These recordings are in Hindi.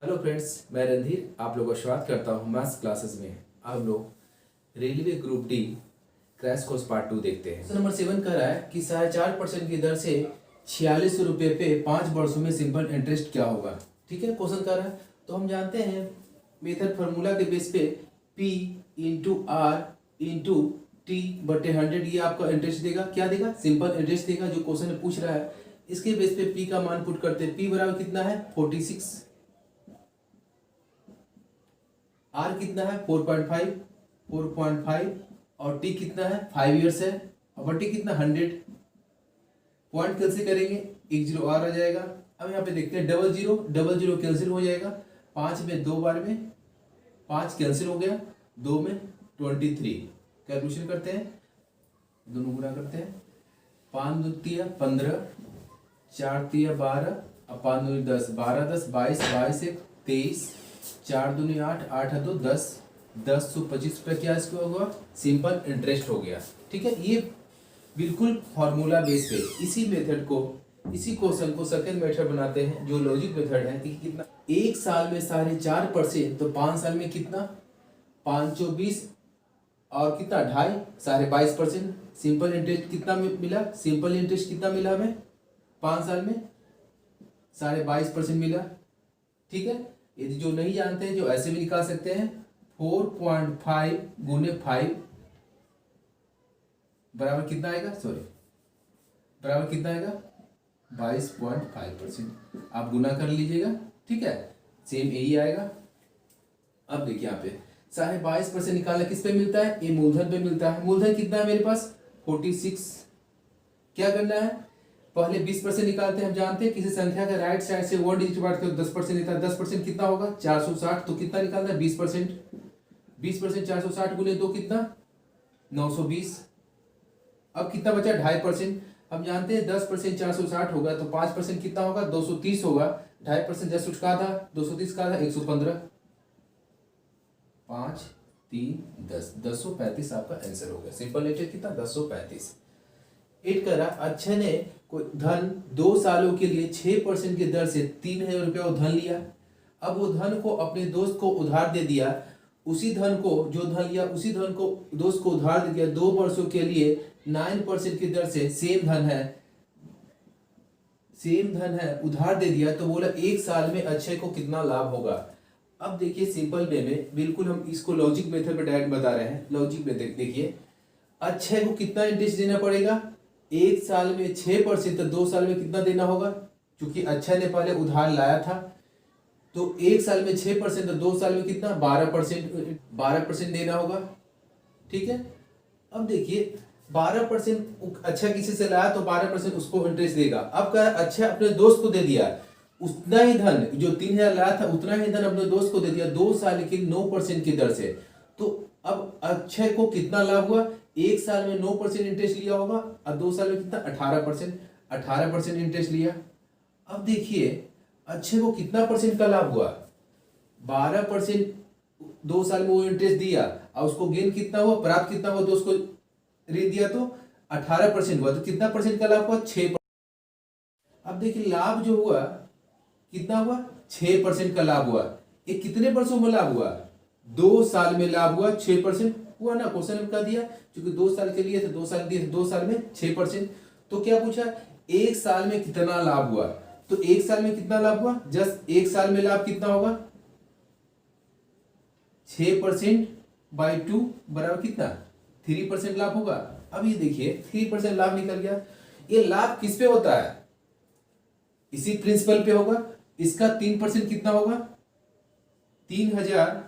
हेलो फ्रेंड्स, मैं रणधीर आप लोगों का स्वागत करता हूँ मैथ्स क्लासेस में। आप लोग railway group D crash course part 2 देखते हैं। क्वेश्चन नंबर 7 कह रहा है कि 4.5% की दर से 46 रुपये पे 5 वर्षों में सिंपल इंटरेस्ट क्या होगा। ठीक है, क्वेश्चन कर रहा है तो हम जानते हैं मेथड फार्मूला के बेस पे P into R into T बटे 100 ये आपका इंटरेस्ट देगा। क्या देगा? सिंपल इंटरेस्ट देगा जो क्वेश्चन में पूछ रहा है। इसके बेस पे P का मान पुट करते हैं। P बराबर कितना है? 46। आर कितना है? 4.5 और टी कितना है? 5 ईयर्स है। और बटी कितना? 100। पॉइंट कैंसिल करेंगे, एक जीरो आर आ जाएगा। अब यहाँ पे देखते हैं डबल जीरो कैंसिल हो जाएगा। 5 में 2 बार में 5 कैंसिल हो गया, 2 में 23। कैलकुलेशन करते हैं, दोनों गुणा करते हैं। 5 2 तिया 15, 4 तिया 12 और 5 2 10, 12 10 22, 22 1 23, 4 दूनी 8, 8 2 10, 10 तो 25 रुपये क्या इसको होगा? सिंपल इंटरेस्ट हो गया। ठीक है, ये बिल्कुल फॉर्मूला बेस पे इसी मेथड को, इसी क्वेश्चन को सेकंड मेथड बनाते हैं जो लॉजिक मेथड है। कि कितना? एक साल में 4.5% तो 5 साल में कितना? 520 और कितना? 2.5 22%। सिंपल इंटरेस्ट कितना मिला? सिंपल इंटरेस्ट कितना मिला हमें 5 साल में? 22.5% मिला। ठीक है, यदि जो नहीं जानते हैं जो ऐसे भी निकाल सकते हैं 4.5 गुने 5 बराबर कितना आएगा? बराबर कितना आएगा? 22.5%। आप गुना कर लीजिएगा। ठीक है, सेम यही आएगा। अब देखिए यहाँ पे 22.5% निकालना किस पे मिलता है? ये मूलधन पे मिलता है। मूलधन कितना है मेरे पास? 46। क्या करना है? पहले 20% निकालते हैं। हम जानते हैं किसी संख्या का राइट साइड से 1 डिजिट बांट कर 10% निकलता है। 10% कितना होगा? 460। तो कितना निकालना है? 20%। 20% 460 गुने 2 कितना? 920। अब कितना बचा? 2.5%। हम जानते हैं 10% 460 होगा तो 5% कितना होगा? 230 होगा। 2.5% जस्ट उसका था 230 का था 115। 5 3 10 1035 आपका आंसर हो गया। सिंपल नेचर कितना? 1035। 8 करा अक्षय ने कोई धन 2 सालों के लिए 6% की दर से 3,000 रुपया धन लिया। अब वो धन को अपने दोस्त को उधार दे दिया। उसी धन को जो धन लिया उसी धन को दोस्त को उधार दे दिया 2 वर्षों के लिए 9% की दर से। सेम धन है उधार दे दिया। तो बोला 1 साल में अक्षय को कितना लाभ होगा। अब देखिए सिंपल वे में बिल्कुल हम इसको लॉजिक मेथड पे डायरेक्ट बता रहे हैं। लॉजिक में देखिए अक्षय को कितना इंटरेस्ट देना पड़ेगा? 1 साल में 6% तो 2 साल में कितना देना होगा? क्योंकि अक्षय ने पहले उधार लाया था तो 1 साल में 6% तो 2 साल में कितना? 12% देना होगा। ठीक है, अब देखिए 12% अच्छा किसी से लाया तो 12% उसको इंटरेस्ट देगा। अब क्या? अच्छा अपने दोस्त को दे दिया उतना ही धन, जो 3,000 लाया था उतना ही धन अपने दोस्त को दे दिया 2 साल की 9% की दर से। तो अब अक्षय को कितना लाभ हुआ? 1 साल में 9% इंटरेस्ट लिया होगा और 2 साल में कितना? 18% इंटरेस्ट लिया। अब देखिए अक्षय को कितना परसेंट का लाभ हुआ? 12% 2 साल में वो इंटरेस्ट दिया और उसको गेन कितना हुआ? प्राप्त कितना हुआ? तो उसको ऋण दिया तो 18% हुआ। तो कितना परसेंट का लाभ हुआ? 6%। अब देखिए लाभ जो हुआ कितना हुआ? 6% का लाभ हुआ। ये कितने वर्षों में लाभ हुआ? 2 साल में लाभ हुआ। 6% हुआ ना, क्वेश्चन में कह दिया क्योंकि 2 साल के लिए 2 साल दिए 2 साल में 6%। तो क्या पूछा? 1 साल में कितना लाभ हुआ। तो 1 साल में कितना लाभ हुआ? जस्ट 1 साल में लाभ कितना होगा? 6% बाई 2 बराबर कितना? 3% लाभ होगा। अब ये देखिए 3% लाभ निकल गया। ये लाभ किस पे होता है? इसी प्रिंसिपल पे होगा। इसका 3% कितना होगा? 3,000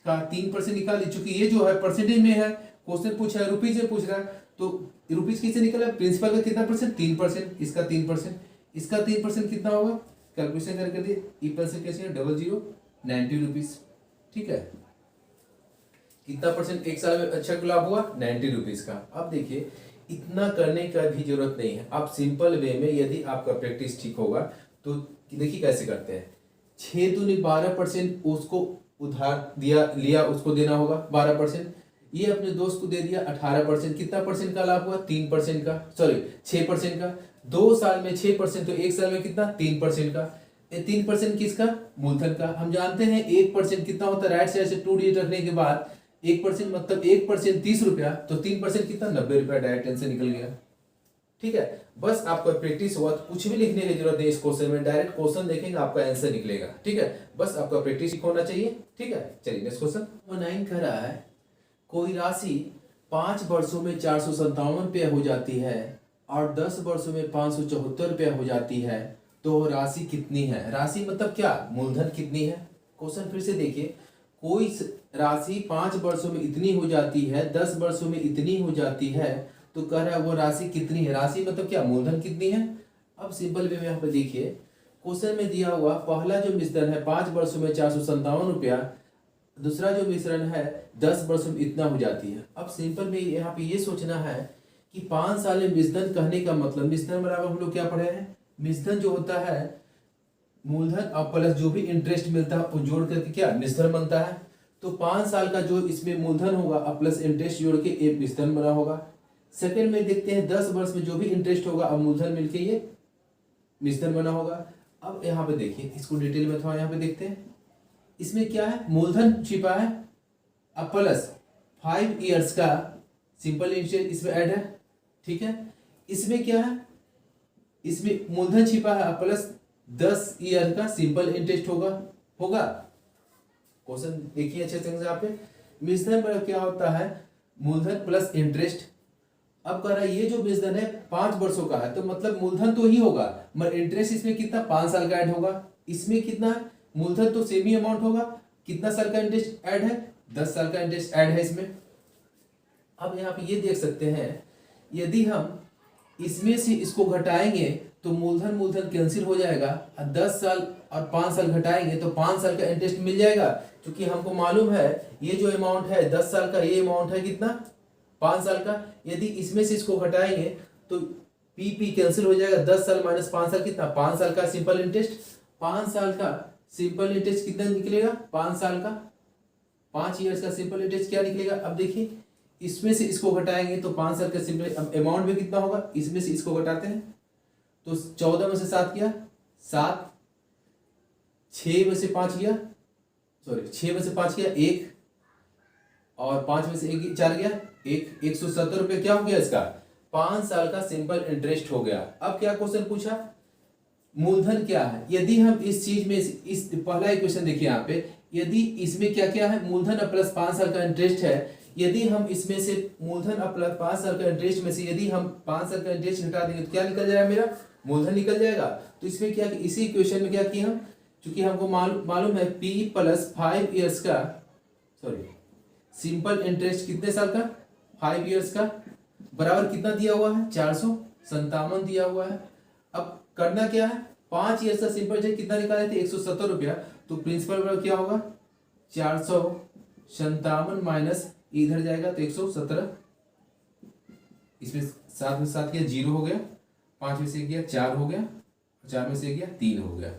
का 3% निकालिए। चूंकि ये जो है परसेंटेज में है, क्वेश्चन पूछा है रुपीज में पूछ रहा है तो रुपीज किससे निकला? प्रिंसिपल का कितना परसेंट? 3%। इसका 3%, इसका 3% कितना होगा? कैलकुलेशन करके दिए ई परसेंट कैसे? 90 रुपीज। ठीक है, कितना परसेंट 1 साल में अच्छा लाभ हुआ? 90 रुपीज का। अब देखिए इतना करने का भी जरूरत नहीं है। आप सिंपल वे में यदि आपका प्रैक्टिस ठीक होगा तो देखिए कैसे करते हैं। 6 दूनी 12% उसको उधार लिया उसको देना होगा 12%। ये अपने दोस्त को दे दिया 18%। कितना परसेंट का लाभ हुआ? 3% का, सॉरी 6% का। 2 साल में 6% तो 1 साल में कितना? 3% का। 3% किसका? मूलधन का। हम जानते हैं 1% कितना होता है? राइट साइड से 2 डिजिट रखने के बाद 1% मतलब 1% 30 रुपया, तो 3% कितना? 90 रुपया डायरेक्ट आंसर निकल गया। ठीक है, बस आपका प्रैक्टिस हुआ तो कुछ भी लिखने की जरूरत नहीं इस क्वेश्चन में, डायरेक्ट क्वेश्चन देखेंगे आपका आंसर निकलेगा। ठीक है, बस आपका प्रैक्टिस होना चाहिए। ठीक है, चलिए नेक्स्ट क्वेश्चन। 9 कह रहा है कोई राशि 5 वर्षों में 457 रुपया हो जाती है और 10 वर्षों में 574 रुपया हो जाती है, तो राशि कितनी है? राशि मतलब क्या? मूलधन कितनी है? क्वेश्चन फिर से देखिए, कोई राशि 5 वर्षों में इतनी हो जाती है, 10 वर्षों में इतनी हो जाती है, तो कह रहा है वो राशि कितनी है? राशि मतलब क्या? मूलधन कितनी है? अब सिंपल वे में यहाँ पे देखिए, क्वेश्चन में दिया हुआ पहला जो मिश्रण है 5 वर्षों में 457 रुपया, दूसरा जो मिश्रण है 10 वर्षों में इतना हो जाती है। अब सिंपल में यहाँ पे ये सोचना है कि 5 साल में मिश्रण कहने का मतलब, मिश्रण बराबर हम लोग क्या पढ़े हैं? मिश्रण जो होता है मूलधन और प्लस जो भी इंटरेस्ट मिलता है वो जोड़ करके क्या मिश्रण बनता है। तो 5 साल का जो इसमें मूलधन होगा और प्लस इंटरेस्ट जोड़ के एक मिश्रण बना होगा। सेकंड में देखते हैं 10 वर्ष में जो भी इंटरेस्ट होगा और मूलधन मिलके ये मिश्रण बना होगा। अब यहाँ पे देखिए, इसको डिटेल में थोड़ा यहाँ पे देखते हैं। इसमें क्या है? मूलधन छिपा है अब प्लस 5 इयर्स का सिंपल इंटरेस्ट इसमें ऐड है। ठीक है, इसमें क्या है? इसमें मूलधन छिपा है प्लस 10 ईयर का सिंपल इंटरेस्ट होगा। क्वेश्चन देखिए अच्छे से यहाँ पे, मिश्रण पर क्या होता है? मूलधन प्लस इंटरेस्ट। अब कह रहा है ये जो मिश्रण है 5 वर्षों का है, तो मतलब मूलधन तो ही होगा मगर इंटरेस्ट इसमें कितना? 5 साल का ऐड होगा। इसमें कितना है? मूलधन तो सेम ही अमाउंट होगा, कितना साल का इंटरेस्ट ऐड है? 10 साल का इंटरेस्ट ऐड है इसमें। अब यहाँ पे ये देख सकते हैं, यदि हम इसमें से इसको घटाएंगे तो मूलधन कैंसिल हो जाएगा और 10 साल और 5 साल घटाएंगे तो 5 साल का इंटरेस्ट मिल जाएगा। क्योंकि हमको मालूम है ये जो अमाउंट है 10 साल का, ये अमाउंट है कितना? 5 साल का। यदि इसमें से इसको घटाएंगे तो पी कैंसिल हो जाएगा, 10 साल माइनस 5 साल कितना? 5 साल का सिंपल इंटरेस्ट। 5 साल का सिंपल इंटरेस्ट कितना निकलेगा? 5 साल का 5 ईयर्स का सिंपल इंटरेस्ट क्या निकलेगा? अब देखिए, इसमें से इसको घटाएंगे तो 5 साल का सिंपल अमाउंट में कितना होगा? इसमें से इसको घटाते हैं तो 14 में से 7 किया 7, 6 में से 5 किया, सॉरी 6 में से 5 किया 1, और 5 में से 1 4 गया 1, 170 रुपये क्या हो गया इसका? 5 साल का सिंपल इंटरेस्ट हो गया। अब क्या क्वेश्चन पूछा? मूलधन क्या है? यदि हम इस चीज में इस पहला इक्वेशन देखिए यहाँ पे, यदि इसमें क्या क्या है? मूलधन प्लस 5 साल का इंटरेस्ट है। यदि हम इसमें से मूलधन प्लस 5 साल का इंटरेस्ट में से यदि हम 5 साल का इंटरेस्ट निकाल देंगे तो क्या निकल जाएगा? मेरा मूलधन निकल जाएगा। तो इसमें क्या, इसी इक्वेशन में क्या किया हम, क्योंकि हमको मालूम है P प्लस 5 ईयर्स का, सॉरी सिंपल इंटरेस्ट कितने साल का? 5 ईयर्स का, बराबर कितना दिया हुआ है? 457 दिया हुआ है। अब करना क्या है? 5 ईयर्स का सिंपल इंटरेस्ट कितना निकाले थे? 170 रुपया। तो प्रिंसिपल बराबर क्या होगा? 457 माइनस इधर जाएगा तो 117, इसमें 7 में 7 गया 0 हो गया, 5 में से 1 गया 4 हो गया, 4 में से 1 गया 3 हो गया,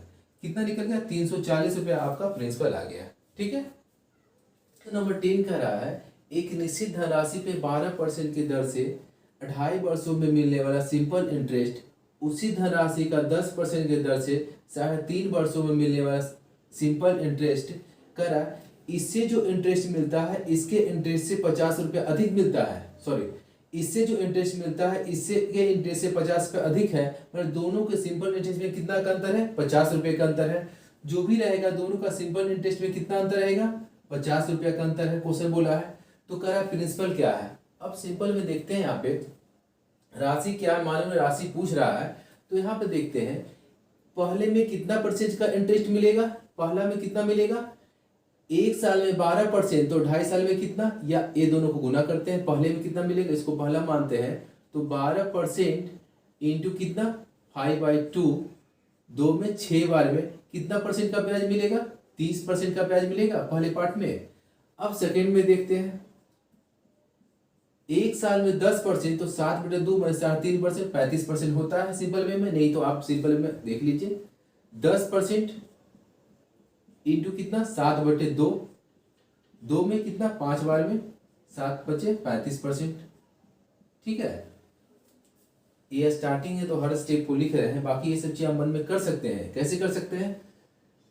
कितना निकल गया? 340 रुपया आपका प्रिंसिपल आ गया। ठीक है, तो नंबर 10 कह रहा है एक निश्चित धनराशि पे 12% की दर से 2.5 वर्षों में मिलने वाला सिंपल इंटरेस्ट उसी धनराशि का 10% की दर से 3.5 वर्षों में मिलने वाला सिंपल इंटरेस्ट करा, इससे जो इंटरेस्ट मिलता है इसके इंटरेस्ट से 50 रुपया अधिक मिलता है, सॉरी इससे जो इंटरेस्ट मिलता है इससे के इंटरेस्ट से 50 रुपया अधिक है, मतलब दोनों के सिंपल इंटरेस्ट में कितना का अंतर है? 50 रुपये का अंतर है। जो भी रहेगा दोनों का सिंपल इंटरेस्ट में कितना अंतर रहेगा? 50 रुपया का अंतर है। क्वेश्चन बोला है तो कह रहा है प्रिंसिपल क्या है। अब सिंपल में देखते हैं यहाँ पे राशि क्या है, मालूम है राशि पूछ रहा है। तो यहाँ पे देखते हैं पहले में कितना परसेंट का इंटरेस्ट मिलेगा? पहला में कितना मिलेगा? 1 साल में 12%, तो 2.5 साल में कितना, या ये दोनों को गुना करते हैं, पहले में कितना मिलेगा इसको पहला मानते हैं तो 12% इंटू कितना 5/2, 2 में 6 बार में कितना परसेंट का ब्याज मिलेगा? 30% का ब्याज मिलेगा पहले पार्ट में। अब सेकेंड में देखते हैं 1 साल में 10%, तो 7/2 में 3.5% 35% होता है सिंपल वे में, नहीं तो आप सिंपल में देख लीजिए 10% इंटू कितना 7/2, 2 में कितना 5 बार में 7 बचे 35%। ठीक है, ये स्टार्टिंग है तो हर स्टेप को लिख रहे हैं, बाकी ये सब चीज हम मन में कर सकते हैं। कैसे कर सकते हैं?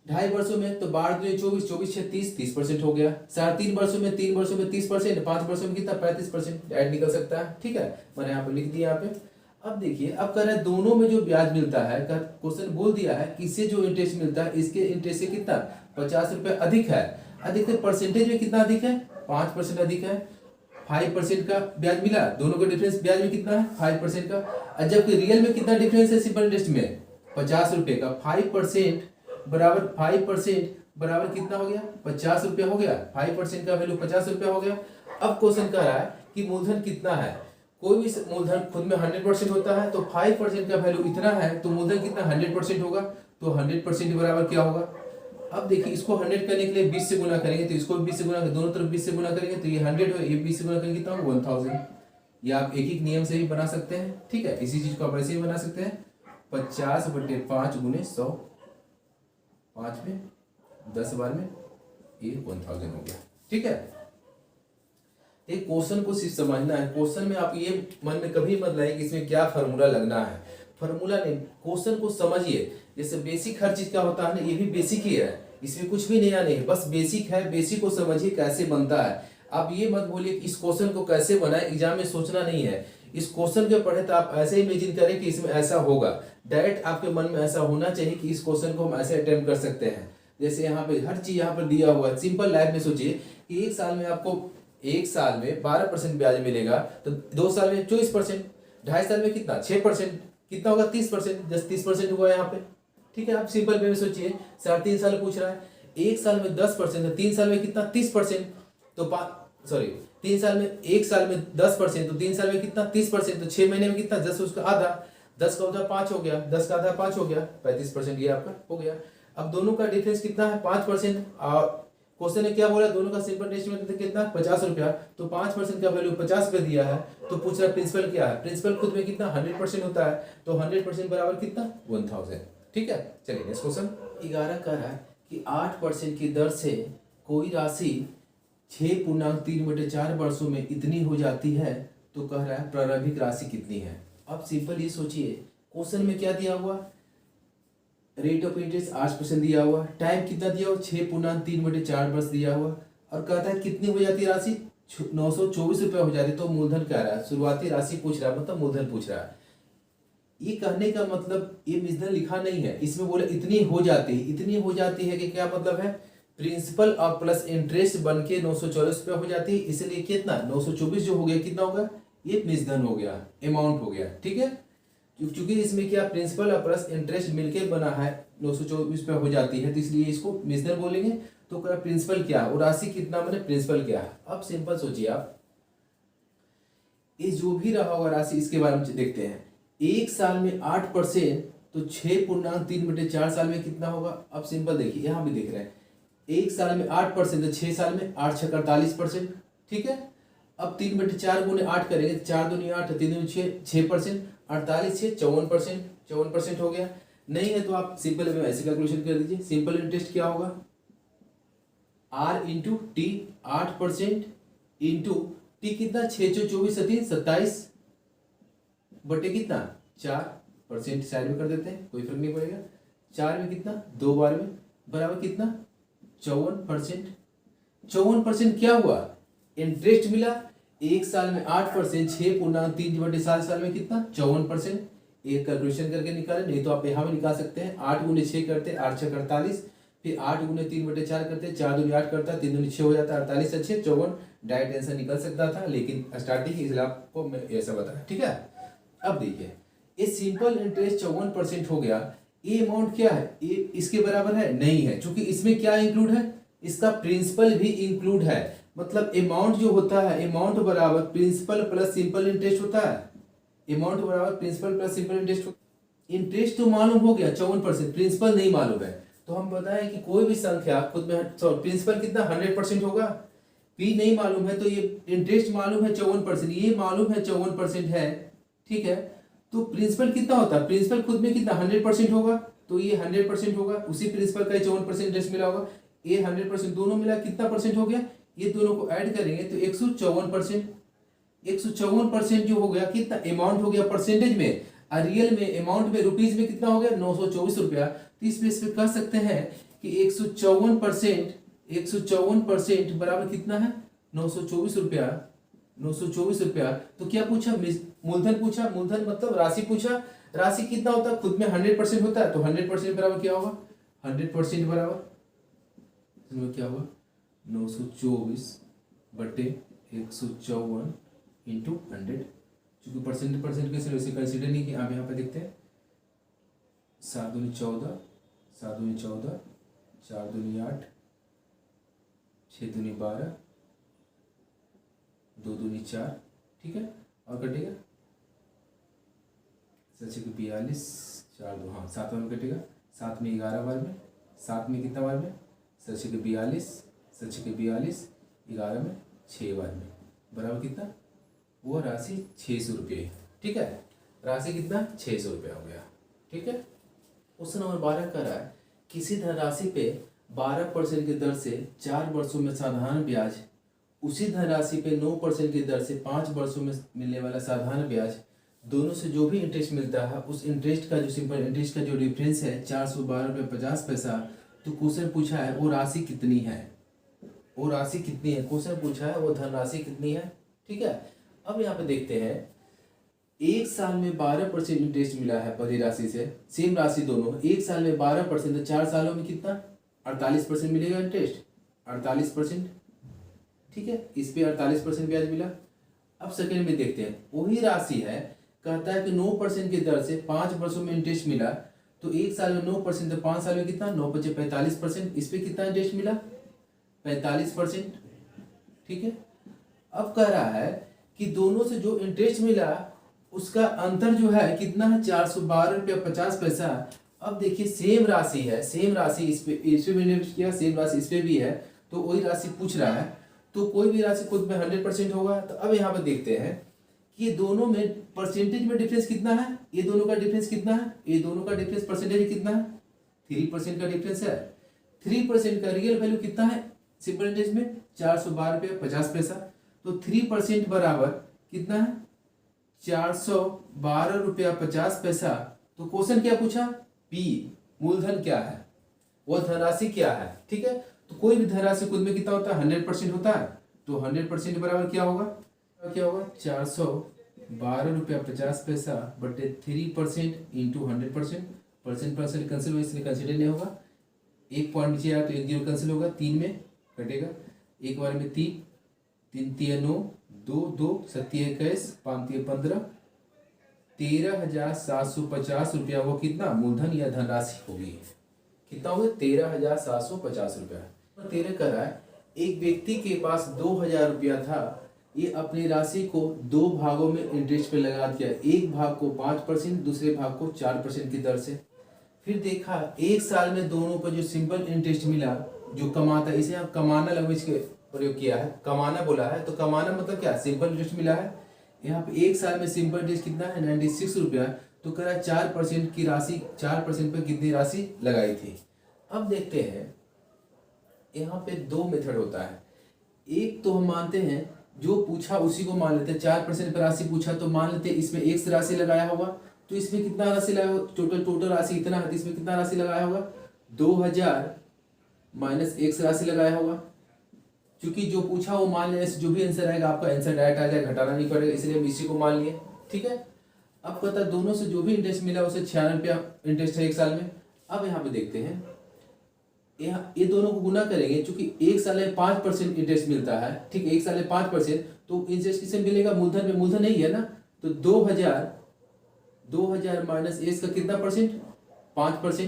2.5 वर्षों में तो 12×2 = 24, 24 × 30, 30% हो गया। 3.5 वर्षों में 3 वर्षों में 30%, 5 वर्षों में कितना? 35% ऐड निकल सकता है। ठीक है, मैंने यहाँ पे लिख दिया यहाँ पे। अब देखिए, अब कह रहा है दोनों में जो ब्याज मिलता है, क्वेश्चन बोल दिया है कि इससे जो इंटरेस्ट मिलता है इसके इंटरेस्ट से कितना 50 रुपये अधिक है। अधिक है परसेंटेज में कितना अधिक है? 5% अधिक है। 5% का ब्याज मिला, दोनों का डिफरेंस ब्याज में कितना है? 5% का। और जबकि रियल में कितना डिफरेंस है सिंपल इंटरेस्ट में? 50 रुपये का। 5% बराबर 5% बराबर कितना हो गया? 50 रुपया हो गया। 5% का वैल्यू 50 रुपया हो गया। अब क्वेश्चन कह रहा है कि मूलधन कितना है। कोई भी मूलधन खुद में 100% होता है, तो 5% का वैल्यू इतना है तो मूलधन कितना? 100% होगा। तो 100% बराबर क्या होगा? अब देखिए, इसको 100 करने के लिए 20 से गुना करेंगे तो इसको 20 से गुना, दोनों तरफ 20 से गुना करेंगे तो ये 100 हो, ये 20 से गुना करेंगे कितना होगा? 1000। ये आप एक एक नियम से भी बना सकते हैं। ठीक है, इसी चीज को आप ऐसे ही बना सकते हैं। 50/5 × 100, 5 में 10 बार में ये 1000 हो गया। ठीक है, एक क्वेश्चन को सिर्फ समझना है। क्वेश्चन में आप ये मन में कभी मत लाइए कि इसमें क्या फार्मूला लगना है। फार्मूला नहीं, क्वेश्चन को समझिए। जैसे बेसिक हर चीज का होता है ना, ये भी बेसिक ही है, इसमें कुछ भी नया नहीं है, बस बेसिक है। बेसिक को समझिए कैसे बनता है। आप ये मत बोलिए कि इस क्वेश्चन को कैसे बनाए, एग्जाम में सोचना नहीं है। इस क्वेश्चन के पढ़े तो आप ऐसे इमेजिन करें कि इसमें ऐसा होगा। डायरेक्ट आपके मन में ऐसा होना चाहिए कि इस क्वेश्चन को हम ऐसे अटेम्प्ट कर सकते हैं। जैसे यहाँ पे हर चीज यहाँ पर दिया हुआ है। सिंपल लाइफ में सोचिए कि एक साल में आपको 12% ब्याज मिलेगा, तो 2 साल में 24%, 2.5 साल में कितना? 6%, कितना होगा? 30%। जस्ट 30% हुआ यहाँ पे। ठीक है, आप सिंपल वे में सोचिए। 3.5 साल पूछ रहा है, एक साल में 10%, तो 3 साल में कितना? 30%। तो 3 साल में, एक साल में 10%, तो 3 साल में कितना? 30%। तो 6 महीने में कितना? 10 उसका आधा, 10 का आधा 5 हो गया, 10 का आधा 5 हो गया, 35%। ये आपका हो गया। अब दोनों का डिफरेंस कितना है? 5%। और क्वेश्चन ने क्या बोला? दोनों का सिंपल इंटरेस्ट में कितना? 50 रुपया। तो 5% का वैल्यू 50 रुपये दिया है, तो पूछ रहा है प्रिंसिपल क्या है। प्रिंसिपल खुद में कितना? 100% होता है, तो 100% बराबर कितना? 1000। ठीक है, चलिए नेक्स्ट क्वेश्चन 11 कह रहा है कि 8% की दर से कोई राशि 6.3/4 वर्षों में इतनी हो जाती है, तो कह रहा है प्रारंभिक राशि कितनी है। अब सिंपल ये सोचिए, क्वेश्चन में क्या दिया हुआ? रेट ऑफ इंटरेस्ट 8% दिया हुआ, टाइम कितना दिया हुआ? 6.3/4 वर्ष दिया हुआ, और कहता है कितनी हो जाती है राशि? 924 रुपये हो जाती है। तो मूलधन कह रहा है, शुरुआती राशि पूछ रहा है, मतलब मूलधन पूछ रहा है। ये कहने का मतलब ये मूलधन लिखा नहीं है, इसमें बोले इतनी हो जाती है। इतनी हो जाती है कि क्या मतलब है? प्रिंसिपल और प्लस इंटरेस्ट बन के 924 रुपये हो जाती है, इसलिए कितना? 924 जो हो गया कितना होगा? ये मूलधन हो गया, अमाउंट हो गया। ठीक है, क्योंकि इसमें क्या प्रिंसिपल और प्लस इंटरेस्ट मिलके बना है, 924 पे हो जाती है, तो इसलिए इसको मूलधन बोलेंगे। तो प्रिंसिपल क्या है और राशि कितना, मैंने प्रिंसिपल क्या है। अब सिंपल सोचिए आप, ये जो भी रहा होगा राशि, इसके बारे में देखते हैं। एक साल में 8%, तो 6.3/4 साल में कितना होगा? अब सिंपल देखिए, यहाँ भी देख रहे हैं, एक साल में 8%, तो 6 साल में 8 × 6 = 48%। ठीक है, अब 3/4 × 8 करेंगे, 4 दूनी 8, 3 दूनी 6, 6%, 48 से 54%, 54% हो गया। नहीं है तो आप सिंपल में ऐसे कैलकुलेशन कर दीजिए। सिंपल इंटरेस्ट क्या होगा? R × T, 8% इंटू T कितना? 6 × 24 = 27 बटे कितना? 4%। साइड में कर देते हैं, कोई फर्क नहीं पड़ेगा। 4 में कितना? 2 बार में बराबर कितना? 54%। 54% क्या हुआ? इंटरेस्ट मिला। एक साल में 8%, 6.3/4 साल में कितना? 54%। एक कैलकुलेशन करके निकाले, नहीं तो आप यहाँ में निकाल सकते हैं। 8 × 6 करते, 8 × 6 = 48, फिर 8 × 3/4 करते, 4 दूनी 8 करता, 3 दूनी 6 हो जाता, 48 से 6 54। डायरेक्ट आंसर निकल सकता था, लेकिन स्टार्टिंग इसलिए आपको मैं ऐसा बताया। ठीक है, अब देखिए, ये सिंपल इंटरेस्ट 54% हो गया। ये अमाउंट क्या है? ये इसके बराबर है? नहीं है, क्योंकि इसमें क्या इंक्लूड है? इसका प्रिंसिपल भी इंक्लूड है। मतलब अमाउंट जो होता है, अमाउंट बराबर प्रिंसिपल प्लस सिंपल इंटरेस्ट होता है। अमाउंट बराबर principal plus simple interest. Interest तो मालूम हो गया 54%, प्रिंसिपल नहीं मालूम है। तो हम बताएं कि कोई भी संख्या खुद में प्रिंसिपल कितना 100% होगा, पी नहीं मालूम है, तो ये इंटरेस्ट मालूम है 54%, ये मालूम है 54% है। ठीक है, तो प्रिंसिपल कितना होता है? प्रिंसिपल खुद में कितना 100% होगा, तो ये 100% होगा। उसी प्रिंसिपल का 54% इंटरेस्ट मिला होगा। ये 100% दोनों मिला कितना परसेंट हो गया? ये दोनों को ऐड करेंगे तो 154%। 154% जो हो गया कितना अमाउंट हो गया परसेंटेज में, और रियल में अमाउंट में रुपीज में कितना हो गया 924 रुपया। तो इस पे कह सकते हैं कि 154% बराबर कितना है 924 रुपया। 924 रुपया। तो क्या पूछा, मूलधन पूछा, मूलधन मतलब राशि पूछा। राशि कितना होता है, खुद में 100% होता है, तो 100% बराबर क्या होगा 100% बराबर इसमें क्या होगा 924/154 इंटू 100। चूंकि परसेंट कैसे वैसे कंसिडर नहीं किया, आप यहाँ पे देखते हैं 7 दूनी 14, 7 दूनी 14, 4 दूनी 8, 6 दूनी 12, 2 दूनी 4, ठीक है। और कटेगा 42, 4 2, हाँ 7 में कटेगा, 7 में 11 बार में, 7 में कितना बार में 42, 42, 11 में 6 बार में, बराबर कितना वो राशि 600 रुपये, ठीक है। राशि कितना 600 रुपया हो गया, ठीक है। क्वेश्चन नंबर 12 कर रहा है किसी धनराशि पे 12% की दर से 4 वर्षों में साधारण ब्याज, उसी धनराशि पे 9% की दर से 5 वर्षों में मिलने वाला साधारण ब्याज, दोनों से जो भी इंटरेस्ट मिलता है उस इंटरेस्ट का जो सिंपल इंटरेस्ट का जो डिफरेंस है 412.50 रुपये। तो क्वेश्चन पूछा है वो राशि कितनी है, वो राशि कितनी है, क्वेश्चन पूछा है वो धनराशि कितनी है, ठीक है। अब यहाँ पे देखते हैं एक साल में 12% इंटरेस्ट मिला है बड़ी राशि से, सेम राशि दोनों, एक साल में 12%, तो 4 सालों में कितना 48% मिलेगा इंटरेस्ट, 48%, ठीक है। इस पे 48% ब्याज मिला। अब सेकेंड में देखते हैं वही राशि है, कहता है कि 9% की दर से 5 वर्षों में इंटरेस्ट मिला, तो एक साल में 9%, तो 5 साल में कितना 9 × 5 = 45%, इस पे कितना इंटरेस्ट मिला 45%, ठीक है। अब कह रहा है कि दोनों से जो इंटरेस्ट मिला उसका अंतर जो है कितना है 412.50 रुपये। अब देखिए सेम राशि है, सेम राशि इस पे भी इन्वेस्ट किया, सेम राशि इस पे भी है, तो वही राशि पूछ रहा है, तो कोई भी राशि खुद में 100% होगा। तो अब यहाँ पे देखते हैं कि ये दोनों में परसेंटेज में डिफरेंस कितना है, ये दोनों का डिफरेंस कितना है, ये दोनों का डिफरेंस परसेंटेज कितना है 3% का डिफरेंस है। 3% का रियल वैल्यू कितना है सिंपल इंटरेस्ट में 412.50 रुपये। तो 3% बराबर कितना है 412.50 रुपया। तो क्वेश्चन क्या पूछा, पी मूलधन क्या है, वो धनराशि क्या है, ठीक है। तो कोई भी धनराशि खुद में कितना होता है 100% होता है, तो 100% बराबर क्या होगा 412.50 बटे 3% इंटू 100%। परसेंट कैंसिल हुआ इसलिए कंसिडर नहीं होगा, एक पॉइंट नीचे आया तो 1 0 कैंसिल होगा, 3 में कटेगा, एक बार में 3 3 3 9 2 2 7 21 5 3 15, 13,750 रुपया वो कितना मूलधन या धनराशि होगी, कितना होगा 13,750 रुपया। 13 कर रहा है एक व्यक्ति के पास 2,000 रुपया था, ये अपनी राशि को 2 भागों में इंटरेस्ट पे लगा दिया, एक भाग को 5%, दूसरे भाग को 4% की दर से। फिर देखा एक साल में दोनों पर जो सिंपल इंटरेस्ट मिला जो कमाता, इसे आप कमाना लैंग्वेज के प्रयोग किया है, कमाना बोला है, तो कमाना मतलब क्या सिंपल इंटरेस्ट मिला है। यहाँ पे एक साल में सिंपल इंटरेस्ट कितना है 96 रुपया, तो कह रहा है 4% की राशि, 4% पे कितनी राशि लगाई थी। अब देखते हैं यहाँ पे 2 मेथड होता है, एक तो हम मानते हैं जो पूछा उसी को मान लेते हैं, 4% पर राशि पूछा तो मान लेते हैं इसमें एक राशि लगाया होगा, तो इसमें कितना राशि लगाया, टोटल राशि इतना है, इसमें कितना राशि लगाया होगा 2,000 माइनस एक राशि लगाया होगा। क्योंकि जो पूछा वो मान लिया, जो भी आंसर आएगा आपका आंसर डायरेक्ट आ जाएगा, घटाना नहीं पड़ेगा, इसलिए हम इसी को मान लिए, ठीक है। अब कहता दोनों से जो भी इंटरेस्ट मिला उसे 96 रुपया इंटरेस्ट है एक साल में। अब यहाँ पे देखते हैं ये दोनों को गुना करेंगे, क्योंकि एक साल में 5% इंटरेस्ट मिलता है, ठीक है, एक साल में 5%, तो इंटरेस्ट किससे मिलेगा मूलधन में, मूलधन नहीं है ना, तो 2,000 माइनस एक का कितना परसेंट 5%।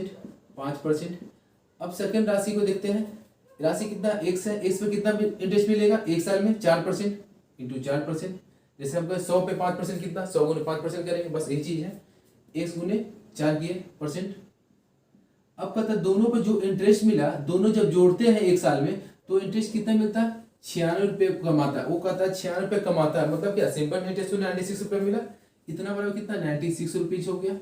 अब सेकंड राशि को देखते हैं, राशि कितना x है, x पे कितना इंटरेस्ट मिलेगा एक साल में 4% इंटू 4%, जैसे हम 100 पे 5% कितना 100 गुने 5% करेंगे, बस यही चीज है, x गुने 4 किए %। अब कहता दोनों पे जो इंटरेस्ट मिला, दोनों जब जोड़ते हैं एक साल में तो इंटरेस्ट कितना मिलता है 96 रुपये कमाता है, वो कहता है 96 रुपये कमाता है, मतलब क्या सिंपल इंटरेस्ट तो 96 रुपये मिला, इतना बड़ा कितना 96 रुपीज हो गया।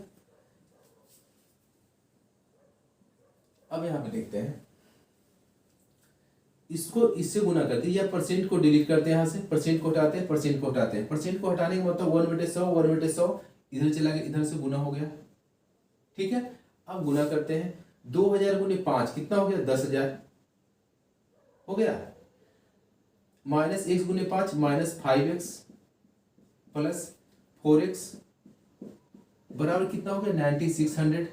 अब यहाँ पे देखते हैं इसको इससे गुना करते हैं या परसेंट को डिलीट करते हैं, यहाँ से परसेंट को हटाते हैं, परसेंट को हटाते हैं, परसेंट को हटाने का मतलब 1/100 1/100 इधर चला गया, इधर से गुना हो गया, ठीक है। अब गुना करते हैं, 2000 गुने 5 कितना हो गया, 10,000 हो गया। माइनस एक्स गुने 5 माइनस 5x प्लस 4x बराबर कितना हो गया, 9600।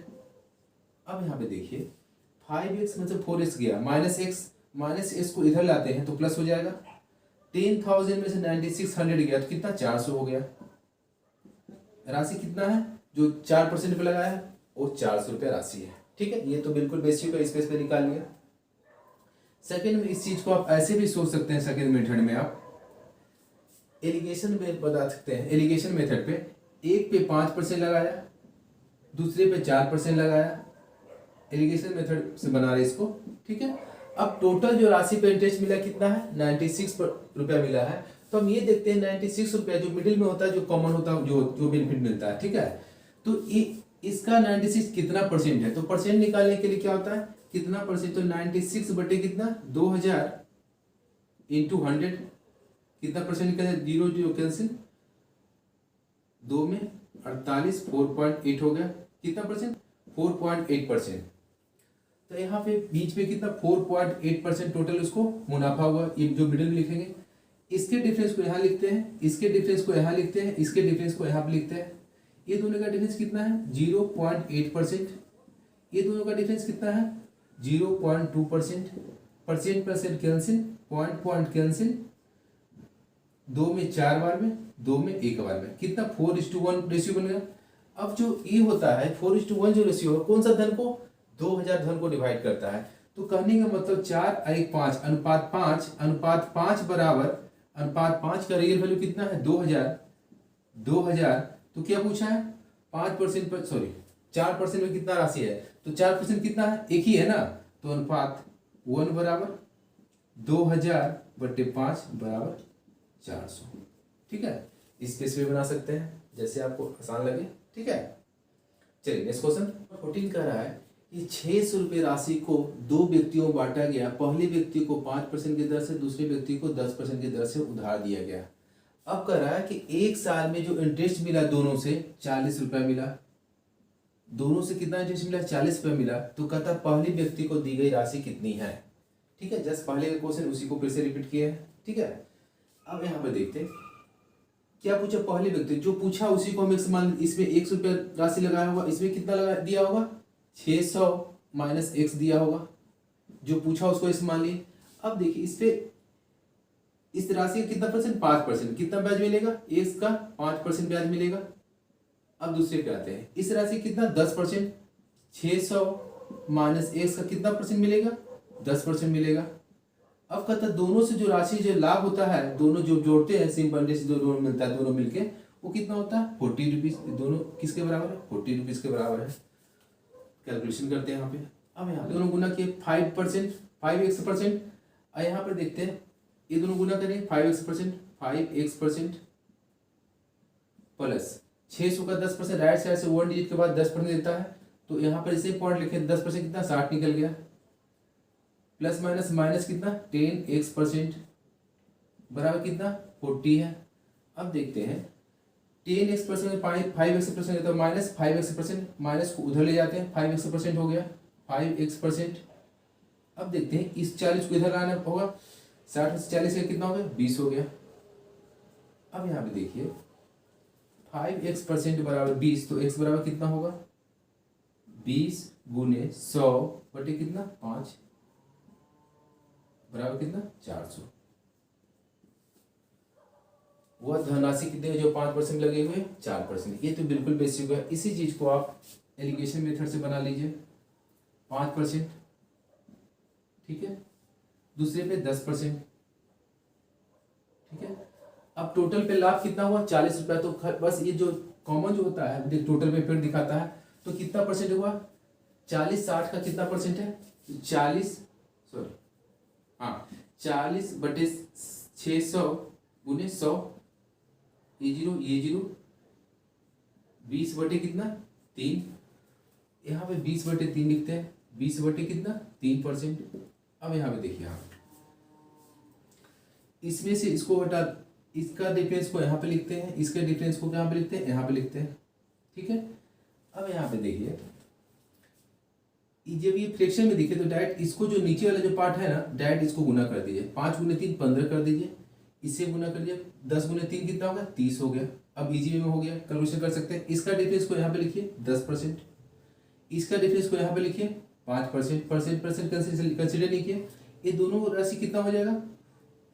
अब यहाँ पे देखिए 5x मतलब 4x गया, माइनस एक्स को इधर लाते हैं तो प्लस हो जाएगा। 10,000 में से 9600 गया तो कितना, 400 हो गया। राशि कितना है, जो 4% पे लगाया है वो 400 रुपया राशि है, ठीक है। ये तो बिल्कुल बेसिक है, स्पेस पे निकाल लिया। सेकंड में इस चीज को आप ऐसे भी सोच सकते हैं, सेकंड मेथड में आप एलिगेशन में बता सकते हैं। एलिगेशन मेथड पे एक पे 5% लगाया, दूसरे पे 4% लगाया, एलिगेशन मेथड से बना रहे इसको, ठीक है। अब टोटल जो राशि पे इंटरेस्ट मिला कितना है, 96 रुपया मिला है। तो हम ये देखते हैं 96 रुपया जो मिडिल में होता है, जो कॉमन होता है, जो बेनिफिट मिलता है, ठीक है। तो इसका 96 कितना परसेंट है, तो परसेंट निकालने के लिए क्या होता है, कितना परसेंट, तो 96 बटे कितना, 2000 इंटू 100 कितना परसेंट निकल जाए, 0 0 कैंसिल, 2 में 48 4.8 हो गया, कितना परसेंट, 4.8%। तो यहाँ पे बीच में कितना 4.8% टोटल उसको मुनाफा हुआ, ये जो मिडिल में लिखेंगे। इसके डिफरेंस को यहाँ लिखते हैं, इसके डिफरेंस को यहाँ लिखते हैं, इसके डिफरेंस को यहाँ पे लिखते हैं। ये दोनों का डिफरेंस कितना है, 0.8%। ये दोनों का डिफरेंस कितना है, 0.2%। Percent percent cancel, point cancel, 2 में 4 बार में, 2 में 1 बार में, कितना 4:1 रेशियो बन गया। अब जो ये होता है 4:1 जो रेशियो है, कौन सा धन को, 2000 धन को डिवाइड करता है। तो कहने का मतलब 4:5 अनुपात 5 बराबर अनुपात 5 का रियल वैल्यू कितना है, 2000। तो क्या पूछा है, 5% पर, सॉरी 4% में कितना राशि है, तो 4% कितना है, एक ही है ना। तो अनुपात 1 बराबर 2000 बटे 5 बराबर 400, ठीक है। इस पेज पे बना सकते हैं जैसे आपको आसान लगे, ठीक है। चलिए नेक्स्ट क्वेश्चन 14 कह रहा है कि 600 रुपये राशि को 2 व्यक्तियों में बांटा गया। पहले व्यक्ति को 5% की दर से, दूसरे व्यक्ति को 10% की दर से उधार दिया गया। अब कह रहा है कि एक साल में जो इंटरेस्ट मिला दोनों से 40 रुपया मिला, दोनों से कितना इंटरेस्ट मिला, 40 रुपया मिला। तो कहता पहले व्यक्ति को दी गई राशि कितनी है, ठीक है। जस्ट पहले का क्वेश्चन उसी को फिर से रिपीट किया है, ठीक है। अब यहाँ पे देखते हैं क्या पूछा, पहले व्यक्ति जो पूछा उसी को हम एक समान, इसमें 100 रुपया राशि लगाया होगा, इसमें कितना लगा दिया होगा, 600 माइनस x दिया होगा, जो पूछा उसको इस मान लिए। अब देखिए इस पे इस राशि का कितना परसेंट, 5%, कितना ब्याज मिलेगा, x का 5% ब्याज मिलेगा। अब दूसरे पे आते हैं, इस राशि कितना 10%, 600 माइनस x का कितना परसेंट मिलेगा, 10% मिलेगा। अब कहता है दोनों से जो राशि जो लाभ होता है, दोनों जो जोड़ते हैं सिंपल से दोनों मिलता है, दोनों मिलके वो कितना होता है, 40 रुपीज। दोनों किसके बराबर है, 40 रुपीज के बराबर है। कैलकुलेशन करते हैं यहाँ पे। अब यहाँ दोनों गुना किए 5%, 5x%। यहाँ पर देखते हैं ये दोनों गुना करें 5x% प्लस 600 का 10%, राइट साइड से 1 डिजिट के बाद 10% देता है। तो यहाँ पर इसे पॉइंट लिखे 10% कितना 60 निकल गया, प्लस माइनस माइनस कितना 10x% बराबर कितना 40 है। अब देखते हैं 10x% 5x% तो माइनस 5x%, माइनस को उधर ले जाते हैं, 5x% हो गया 5x%। अब देखते हैं इस 40 को इधर लाना होगा, 60 से 40 का कितना हो गया 20 हो गया। अब यहाँ पे देखिए 5x% बराबर 20, तो x बराबर कितना होगा 20 गुने 100 बटे कितना 5 बराबर कितना 400। वह धनराशि कितने जो 5% लगे हुए 4%। ये तो बिल्कुल बेसिक है। इसी चीज को आप एलिगेशन मेथड से बना लीजिए 5%, ठीक है, दूसरे पे 10%, ठीक है। अब टोटल पे लाभ कितना हुआ 40 रुपया। तो बस ये जो कॉमन जो होता है टोटल पे फिर दिखाता है, तो कितना परसेंट हुआ 40 60 का कितना परसेंट है 40 सॉरी हाँ 40 बटे 600 गुने 100, ये जीरो 20 बटे कितना 3, यहाँ पे 20 बटे 3 लिखते हैं, 20 बटे कितना 3%। अब यहाँ पे देखिए आप इसमें से इसको हटा, इसका डिफरेंस को यहाँ पे लिखते हैं, इसके डिफरेंस को यहाँ पे लिखते हैं, यहाँ पे लिखते हैं, ठीक है। अब यहाँ पे देखिए, जब ये फ्रैक्शन में दिखे तो डायरेक्ट इसको जो नीचे वाला जो पार्ट है ना, डायरेक्ट इसको गुना कर दीजिए। 5 गुने 3 15 कर दीजिए, इससे गुना कर दीजिए। 10 गुने 3 कितना होगा? 30 हो गया। अब इजी वे में हो गया, कैलकुलेशन कर सकते हैं। इसका डिफरेंस को यहाँ पे लिखिए 10%, इसका डिफरेंस को यहाँ पे लिखिए 5%। परसेंट कंसिडर नहीं किया। ये दोनों राशि कितना हो जाएगा?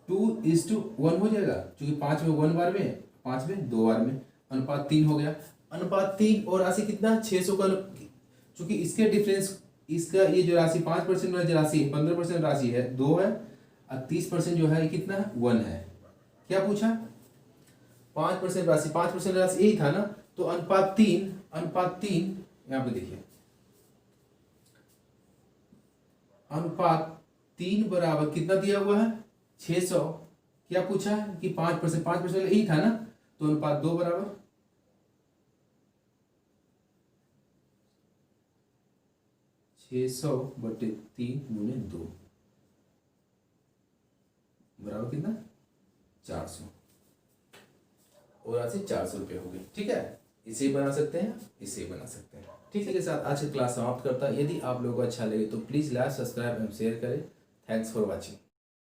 2:1 हो जाएगा, क्योंकि 5 में 1 बार में, 5 में 2 बार में, अनुपात 3 हो गया। अनुपात 3 और राशि कितना? 600 का, चूंकि इसके डिफरेंस, इसका ये जो राशि 5% वाली जो राशि है, 15% राशि है 2 है, और 30% जो है ये कितना है? 1 है। क्या पूछा? 5% राशि, 5% राशि यही था ना, तो अनुपात 3 यहाँ पे देखिए, अनुपात 3 बराबर कितना दिया हुआ है? 600। क्या पूछा है कि 5% यही था ना, तो अनुपात 2 बराबर 600/3 गुने 2 बराबर कितना? 400, और राशि 400 रुपये हो गई। ठीक है, इसे बना सकते हैं, इसे बना सकते हैं। ठीक है, के साथ आज की क्लास समाप्त करता है। यदि आप लोगों को अच्छा लगे तो please like, subscribe and share करें। Thanks for watching.